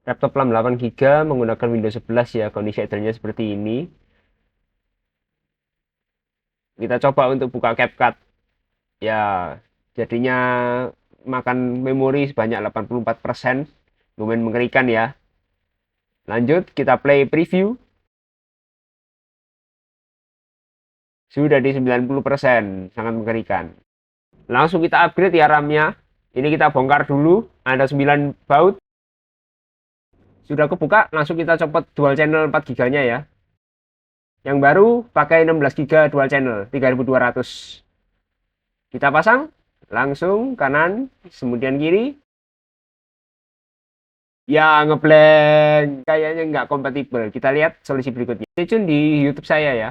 Laptop RAM 8 GB menggunakan Windows 11 ya, kondisi idle-nya seperti ini. Kita coba untuk buka CapCut. Ya, jadinya makan memori sebanyak 84%. Lumayan mengerikan ya. Lanjut, kita play preview. Sudah di 90%, sangat mengerikan. Langsung kita upgrade ya RAM-nya. Ini kita bongkar dulu, ada 9 baut. Sudah kebuka, langsung kita copot dual channel 4 GB-nya ya. Yang baru pakai 16 GB dual channel, 3200. Kita pasang, langsung kanan, kemudian kiri. Ya, ngeblank. Kayaknya nggak kompatibel. Kita lihat solusi berikutnya. Stay tune di YouTube saya ya.